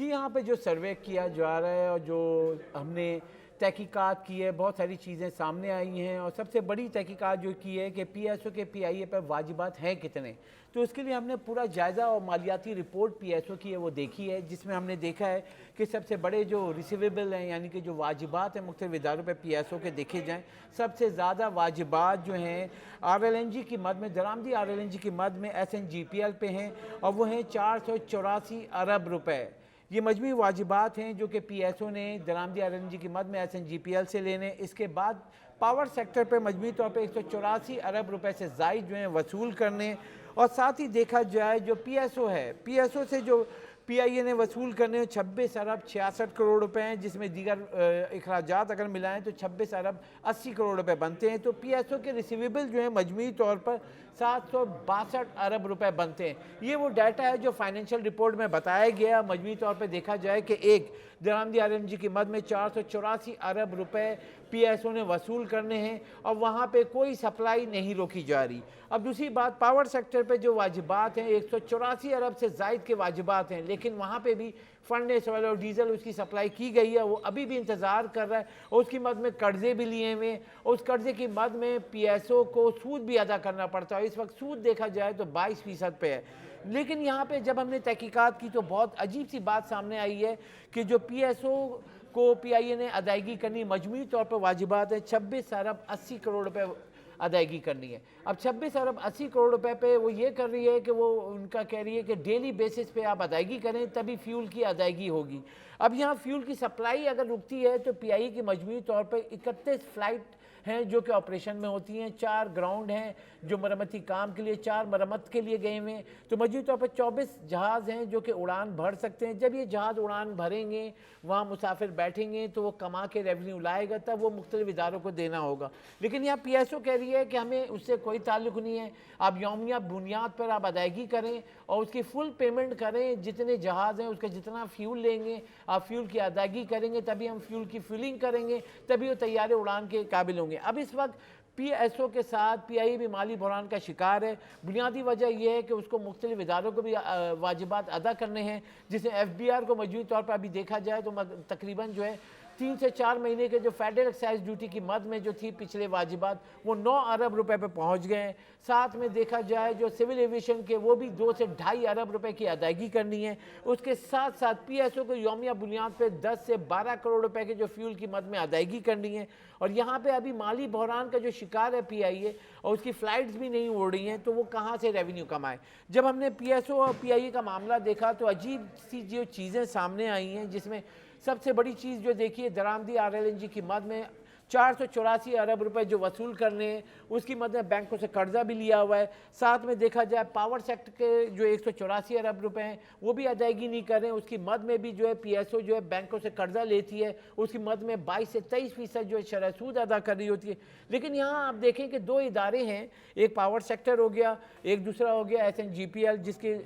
جی یہاں پہ جو سروے کیا جا رہا ہے اور جو ہم نے تحقیقات کی ہے، بہت ساری چیزیں سامنے آئی ہیں، اور سب سے بڑی تحقیقات جو کی ہے کہ پی ایس او کے پی آئی اے پر واجبات ہیں کتنے. تو اس کے لیے ہم نے پورا جائزہ اور مالیاتی رپورٹ پی ایس او کی ہے وہ دیکھی ہے، جس میں ہم نے دیکھا ہے کہ سب سے بڑے جو ریسیویبل ہیں، یعنی کہ جو واجبات ہیں مختلف اداروں پہ پی ایس او کے دیکھے جائیں. سب سے زیادہ واجبات جو ہیں آر ایل این جی کی مد میں، درآمدی آر ایل این جی کی مد میں S N G P L پہ ہیں، اور وہ ہیں 484 ارب روپے. یہ مجموعی واجبات ہیں جو کہ پی ایس او نے درآمدی آر این جی کی مد میں S N G P L سے لینے. اس کے بعد پاور سیکٹر پہ مجموعی طور پہ 184 ارب روپے سے زائد جو ہیں وصول کرنے. اور ساتھ ہی دیکھا جائے جو پی ایس او ہے، پی ایس او سے جو پی آئی اے نے وصول کرنے 26 ارب 66 کروڑ روپے ہیں، جس میں دیگر اخراجات اگر ملائیں تو 26 ارب 80 کروڑ روپے بنتے ہیں. تو پی ایس او کے ریسیویبل جو ہیں مجموعی طور پر 762 ارب روپے بنتے ہیں. یہ وہ ڈیٹا ہے جو فائنینشیل رپورٹ میں بتایا گیا. مجموعی طور پہ دیکھا جائے کہ ایک درآمدی آر این جی کی مد میں 484 ارب روپے پی ایس او نے وصول کرنے ہیں، اور وہاں پہ کوئی سپلائی نہیں روکی جا رہی. اب دوسری بات، پاور سیکٹر پہ جو واجبات ہیں 184 ارب سے زائد کے واجبات ہیں، لیکن وہاں پہ بھی فرنس آئل اور ڈیزل اس کی سپلائی کی گئی ہے، وہ ابھی بھی انتظار کر رہا ہے، اور اس کی مد میں قرضے بھی لیے ہوئے ہیں، اور اس قرضے کی مد میں پی ایس او کو سود بھی ادا کرنا پڑتا ہے. اس وقت سود دیکھا جائے تو 22% پہ ہے. لیکن یہاں پہ جب ہم نے تحقیقات کی تو بہت عجیب سی بات سامنے آئی ہے کہ جو پی ایس او کو پی آئی اے نے ادائیگی کرنی مجموعی طور پر واجبات ہے 26 ارب 80 کروڑ روپے ادائیگی کرنی ہے. اب 26 ارب 80 کروڑ روپے پہ وہ یہ کر رہی ہے کہ وہ ان کا کہہ رہی ہے کہ ڈیلی بیسس پہ آپ ادائیگی کریں تبھی فیول کی ادائیگی ہوگی. اب یہاں فیول کی سپلائی اگر رکتی ہے تو پی آئی اے کی مجموعی طور پہ 31 فلائٹ ہیں جو کہ آپریشن میں ہوتی ہیں، 4 گراؤنڈ ہیں جو مرمتی کام کے لیے، 4 مرمت کے لیے گئے ہوئے ہیں. تو مجموعی طور پر 24 جہاز ہیں جو کہ اڑان بھر سکتے ہیں. جب یہ جہاز اڑان بھریں گے، وہاں مسافر بیٹھیں گے تو وہ کما کے ریونیو لائے گا، تب وہ مختلف اداروں کو دینا ہوگا. لیکن یہاں پی ایس او کہہ رہی ہے کہ ہمیں اس سے کوئی تعلق نہیں ہے، آپ یومیہ بنیاد پر آپ ادائیگی کریں اور اس کی فل پیمنٹ کریں. جتنے جہاز ہیں اس کا جتنا فیول لیں گے آپ فیول کی ادائیگی کریں گے، تبھی ہم فیول کی فلنگ کریں گے، تبھی وہ طیارے اڑان کے قابل ہوں گے. اب اس وقت پی ایس او کے ساتھ پی آئی اے بھی مالی بحران کا شکار ہے. بنیادی وجہ یہ ہے کہ اس کو مختلف اداروں کو بھی واجبات ادا کرنے ہیں، جسے ایف بی آر کو مجموعی طور پر ابھی دیکھا جائے تو تقریباً جو ہے 3 سے 4 مہینے کے جو فیڈرل ایکسائز ڈیوٹی کی مد میں جو تھی پچھلے واجبات وہ 9 ارب روپے پہ پہنچ گئے ہیں. ساتھ میں دیکھا جائے جو سول ایویشن کے وہ بھی 2 سے 2.5 ارب روپے کی ادائیگی کرنی ہے. اس کے ساتھ ساتھ پی ایس او کو یومیہ بنیاد پہ 10 سے 12 کروڑ روپے کے جو فیول کی مد میں ادائیگی کرنی ہے. اور یہاں پہ ابھی مالی بحران کا جو شکار ہے پی آئی اے، اور اس کی فلائٹس بھی نہیں اڑ رہی ہیں، تو وہ کہاں سے ریونیو کمائے. جب ہم نے پی ایس او اور پی آئی اے کا معاملہ دیکھا تو عجیب سی جو چیزیں سامنے آئی ہیں، جس میں سب سے بڑی چیز جو دیکھیے درآمدی آر ایل این جی کی مد میں 484 ارب روپے جو وصول کرنے ہیں، اس کی مد میں بینکوں سے قرضہ بھی لیا ہوا ہے. ساتھ میں دیکھا جائے پاور سیکٹر کے جو 184 ارب روپے ہیں وہ بھی ادائیگی نہیں کر رہے ہیں. اس کی مد میں بھی جو ہے پی ایس او جو ہے بینکوں سے قرضہ لیتی ہے، اس کی مد میں 22 سے 23% جو ہے شرح سود ادا کر رہی ہوتی ہے. لیکن یہاں آپ دیکھیں کہ 2 ادارے ہیں، ایک پاور سیکٹر ہو گیا، ایک دوسرا ہو گیا S N G P L, جس کے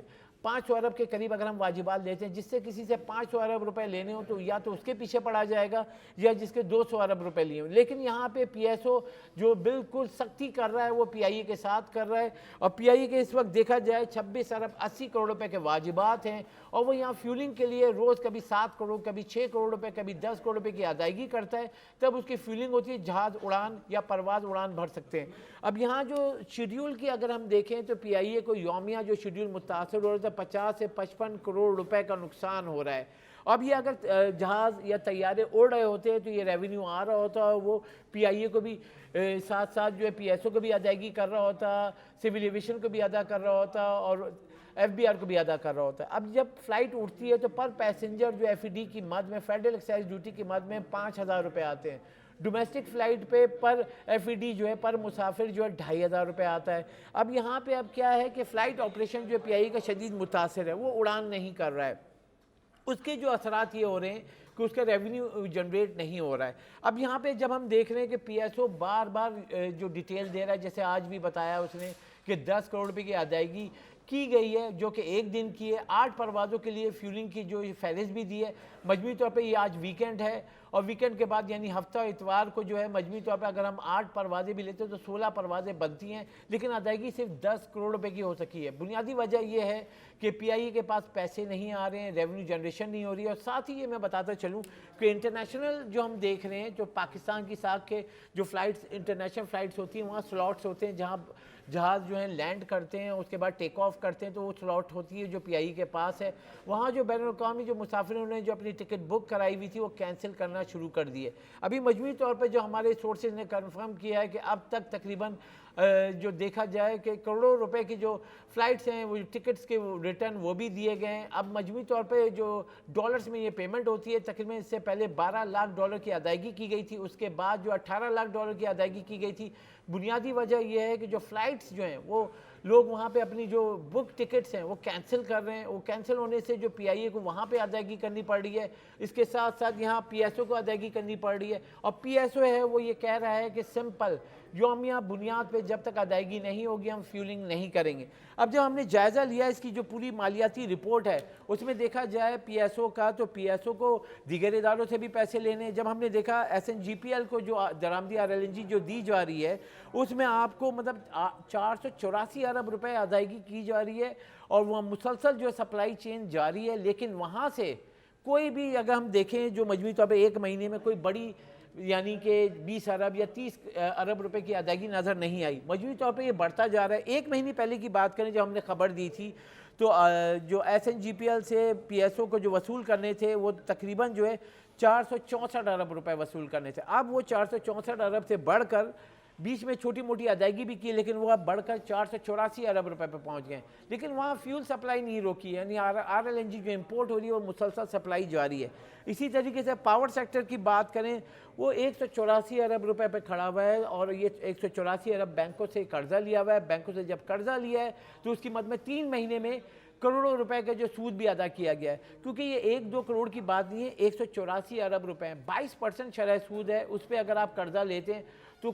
500 ارب کے قریب اگر ہم واجبات لیتے ہیں، جس سے کسی سے 500 ارب روپے لینے ہوں تو یا تو اس کے پیچھے پڑا جائے گا یا جس کے 200 ارب روپے لیے ہوں. لیکن یہاں پہ پی ایس او جو بالکل سختی کر رہا ہے وہ پی آئی اے کے ساتھ کر رہا ہے. اور پی آئی اے کے اس وقت دیکھا جائے 26 ارب 80 کروڑ روپے کے واجبات ہیں، اور وہ یہاں فیولنگ کے لیے روز کبھی 7 کروڑ، کبھی 6 کروڑ روپے، کبھی 10 کروڑ روپے کی ادائیگی کرتا ہے، تب اس کی فیولنگ ہوتی ہے، جہاز اڑان یا پرواز اڑان بھر سکتے ہیں. اب یہاں جو شیڈیول کی اگر ہم دیکھیں تو پی آئی اے کو یومیہ جو شیڈیول متاثر ہو رہا ہے 50 سے 55 کروڑ روپے کا نقصان ہو رہا ہے. اب یہ اگر جہاز یا طیارے اڑ رہے ہوتے ہیں تو یہ ریونیو آ رہا ہوتا ہے، وہ پی آئی اے کو بھی ساتھ ساتھ جو ہے پی ایس او کو بھی ادائیگی کر رہا ہوتا، سول ایویشن کو بھی ادا کر رہا ہوتا، اور ایف بی آر کو بھی ادا کر رہا ہوتا ہے. اب جب فلائٹ اٹھتی ہے تو پر پیسنجر جو ایف ای ڈی کی مد میں، فیڈرل ایکسائز ڈیوٹی کی مد میں 5,000 روپے آتے ہیں. ڈومیسٹک فلائٹ پہ پر ایف ای ڈی جو ہے پر مسافر جو ہے 2,500 روپے آتا ہے. اب یہاں پہ اب کیا ہے کہ فلائٹ آپریشن جو پی آئی اے کا شدید متاثر ہے، وہ اڑان نہیں کر رہا ہے. اس کے جو اثرات یہ ہو رہے ہیں کہ اس کا ریونیو جنریٹ نہیں ہو رہا ہے. اب یہاں پہ جب ہم دیکھ رہے ہیں کہ پی ایس او بار بار جو ڈیٹیل دے رہا ہے، جیسے آج بھی بتایا اس نے کہ 10 کروڑ روپے کی ادائیگی کی گئی ہے جو کہ ایک دن کی ہے. 8 پروازوں کے لیے فیولنگ کی جو فہرست بھی دی ہے. مجموعی طور پہ یہ آج ویکینڈ ہے اور ویکینڈ کے بعد یعنی ہفتہ اتوار کو جو ہے مجموعی طور پہ اگر ہم 8 پروازیں بھی لیتے ہیں تو 16 پروازیں بنتی ہیں, لیکن ادائیگی صرف 10 کروڑ روپے کی ہو سکی ہے. بنیادی وجہ یہ ہے کہ پی آئی اے کے پاس پیسے نہیں آ رہے ہیں, ریونیو جنریشن نہیں ہو رہی ہے. اور ساتھ ہی یہ میں بتاتا چلوں کہ انٹرنیشنل جو ہم دیکھ رہے ہیں, جو پاکستان کی ساکھ کے جو فلائٹس انٹرنیشنل فلائٹس ہوتی ہیں وہاں سلاٹس ہوتے ہیں جہاں جہاز جو ہیں لینڈ کرتے ہیں, اس کے بعد ٹیک آف کرتے ہیں, تو وہ سلاٹ ہوتی ہے جو پی آئی کے پاس ہے. وہاں جو بین الاقوامی جو مسافروں نے جو اپنی ٹکٹ بک کرائی ہوئی تھی وہ کینسل کرنا شروع کر دی ہے. ابھی مجموعی طور پہ جو ہمارے سورسز نے کنفرم کیا ہے کہ اب تک تقریباً جو دیکھا جائے کہ کروڑوں روپے کی جو فلائٹس ہیں وہ ٹکٹس کے ریٹرن وہ بھی دیے گئے ہیں. اب مجموعی طور پہ جو ڈالرز میں یہ پیمنٹ ہوتی ہے تقریباً اس سے پہلے 12 لاکھ ڈالر کی ادائیگی کی گئی تھی, اس کے بعد جو 18 لاکھ ڈالر کی ادائیگی کی گئی تھی. بنیادی وجہ یہ ہے کہ جو فلائٹس جو ہیں وہ لوگ وہاں پہ اپنی جو بک ٹکٹس ہیں وہ کینسل کر رہے ہیں. وہ کینسل ہونے سے جو پی آئی اے کو وہاں پہ ادائیگی کرنی پڑ رہی ہے, اس کے ساتھ ساتھ یہاں پی ایس او کو ادائیگی کرنی پڑ رہی ہے. اور پی ایس او ہے وہ یہ کہہ رہا ہے کہ سمپل یومیہ بنیاد پہ جب تک ادائیگی نہیں ہوگی ہم فیولنگ نہیں کریں گے. اب جب ہم نے جائزہ لیا اس کی جو پوری مالیاتی رپورٹ ہے اس میں دیکھا جائے پی ایس او کا, تو پی ایس او کو دیگر اداروں سے بھی پیسے لینے. جب ہم نے دیکھا S N G P L کو جو درآمدی آر ایل این جی جو دی جا رہی ہے اس میں آپ کو مطلب 484 ارب روپے ادائیگی کی جا رہی ہے اور وہ مسلسل جو سپلائی چین جاری ہے. لیکن وہاں سے کوئی بھی اگر ہم دیکھیں جو مجموعی طور پہ ایک مہینے میں کوئی بڑی یعنی کہ 20 ارب یا 30 ارب روپے کی ادائیگی نظر نہیں آئی. مجموعی طور پہ یہ بڑھتا جا رہا ہے. ایک مہینے پہلے کی بات کریں جب ہم نے خبر دی تھی تو جو S N G P L سے پی ایس او کو جو وصول کرنے تھے وہ تقریباً جو ہے 464 ارب روپے وصول کرنے تھے. اب وہ 464 ارب سے بڑھ کر بیچ میں چھوٹی موٹی ادائیگی بھی کی لیکن وہ اب بڑھ کر 484 ارب روپے پہ پہنچ گئے. لیکن وہاں فیول سپلائی نہیں روکی ہے, یعنی آر ایل این جی جو امپورٹ ہو رہی ہے وہ مسلسل سپلائی جاری ہے. اسی طریقے سے پاور سیکٹر کی بات کریں وہ 184 ارب روپے پہ کھڑا ہوا ہے اور یہ 184 ارب بینکوں سے قرضہ لیا ہوا ہے. بینکوں سے جب قرضہ لیا ہے تو اس کی مد میں 3 مہینے میں کروڑوں روپے کا جو سود بھی ادا کیا گیا ہے, کیونکہ یہ 1-2 کروڑ کی بات نہیں ہے, 184 ارب روپے ہیں, 22% شرح سود ہے. اس پہ اگر آپ قرضہ لیتے ہیں تو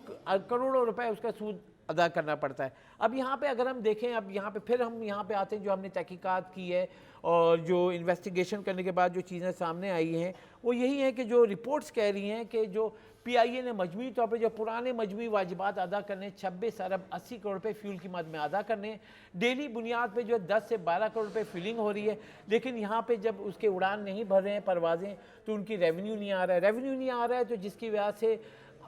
کروڑوں روپے اس کا سود ادا کرنا پڑتا ہے. اب یہاں پہ اگر ہم دیکھیں, اب یہاں پہ پھر ہم یہاں پہ آتے ہیں جو ہم نے تحقیقات کی ہے اور جو انویسٹیگیشن کرنے کے بعد جو چیزیں سامنے آئی ہیں وہ یہی ہیں کہ جو رپورٹس کہہ رہی ہیں کہ جو پی آئی اے نے مجموعی طور پہ جو پرانے مجموعی واجبات ادا کرنے 26 ارب 80 کروڑ روپے فیول کی مد میں ادا کرنے, ڈیلی بنیاد پہ جو 10 سے 12 کروڑ روپے فیلنگ ہو رہی ہے. لیکن یہاں پہ جب اس کے اڑان نہیں بھر رہے ہیں پروازیں تو ان کی ریونیو نہیں آ رہا ہے. ریونیو نہیں آ رہا ہے تو جس کی وجہ سے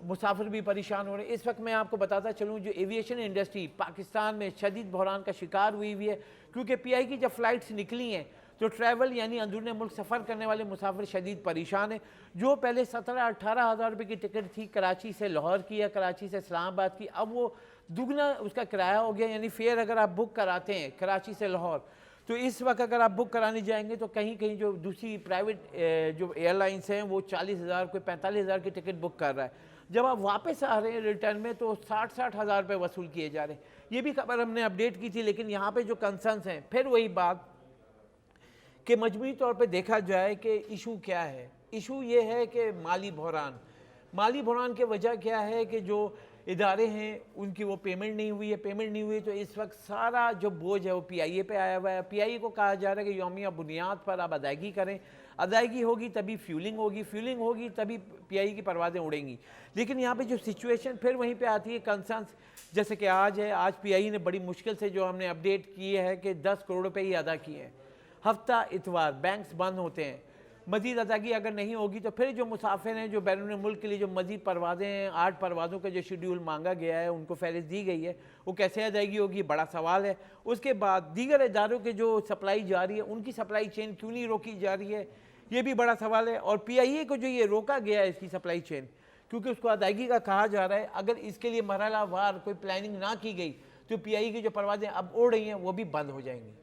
مسافر بھی پریشان ہو رہے ہیں. اس وقت میں آپ کو بتاتا چلوں جو ایویشن انڈسٹری پاکستان میں شدید بحران کا شکار ہوئی ہے, کیونکہ پی آئی کی جب فلائٹس نکلی ہیں تو ٹریول یعنی اندرون ملک سفر کرنے والے مسافر شدید پریشان ہیں. جو پہلے 17-18 ہزار روپے کی ٹکٹ تھی کراچی سے لاہور کی یا کراچی سے اسلام آباد کی, اب وہ دگنا اس کا کرایہ ہو گیا. یعنی فیئر اگر آپ بک کراتے ہیں کراچی سے لاہور تو اس وقت اگر آپ بک کرانے جائیں گے تو کہیں کہیں جو دوسری پرائیویٹ جو ایئر لائنس ہیں وہ 40,000 کوئی 45,000 کی ٹکٹ بک کر رہا ہے. جب آپ واپس آ رہے ہیں ریٹرن میں تو 60 ہزار روپے وصول کیے جا رہے ہیں. یہ بھی خبر ہم نے اپڈیٹ کی تھی. لیکن یہاں پہ جو کنسرنس ہیں پھر وہی بات کہ مجموعی طور پہ دیکھا جائے کہ ایشو کیا ہے. ایشو یہ ہے کہ مالی بحران کی وجہ کیا ہے کہ جو ادارے ہیں ان کی وہ پیمنٹ نہیں ہوئی ہے تو اس وقت سارا جو بوجھ ہے وہ پی آئی اے پہ آیا ہوا ہے. پی آئی اے کو کہا جا رہا ہے کہ یومیہ بنیاد پر آپ ادائیگی کریں, ادائیگی ہوگی تبھی فیولنگ ہوگی تبھی پی آئی اے کی پروازیں اڑیں گی. لیکن یہاں پہ جو سچویشن پھر وہیں پہ آتی ہے کنسرنس, جیسے کہ آج پی آئی اے نے بڑی مشکل سے جو ہم نے اپڈیٹ کی ہے کہ 10 کروڑ روپے ہی ادا کیے ہیں. ہفتہ اتوار بینکس بند ہوتے ہیں, مزید ادائیگی اگر نہیں ہوگی تو پھر جو مسافر ہیں جو بیرون ملک کے لیے جو مزید پروازیں ہیں 8 پروازوں کا جو شیڈیول مانگا گیا ہے ان کو فہرست دی گئی ہے, وہ کیسے ادائیگی ہوگی بڑا سوال ہے. اس کے بعد دیگر اداروں کے جو سپلائی جاری ہے ان کی سپلائی چین کیوں نہیں روکی جا رہی ہے, یہ بھی بڑا سوال ہے. اور پی آئی اے کو جو یہ روکا گیا ہے اس کی سپلائی چین کیونکہ اس کو ادائیگی کا کہا جا رہا ہے, اگر اس کے لیے مرحلہ وار کوئی پلاننگ نہ کی گئی تو پی آئی اے کی جو پروازیں اب اڑ رہی ہیں وہ بھی بند ہو جائیں گی.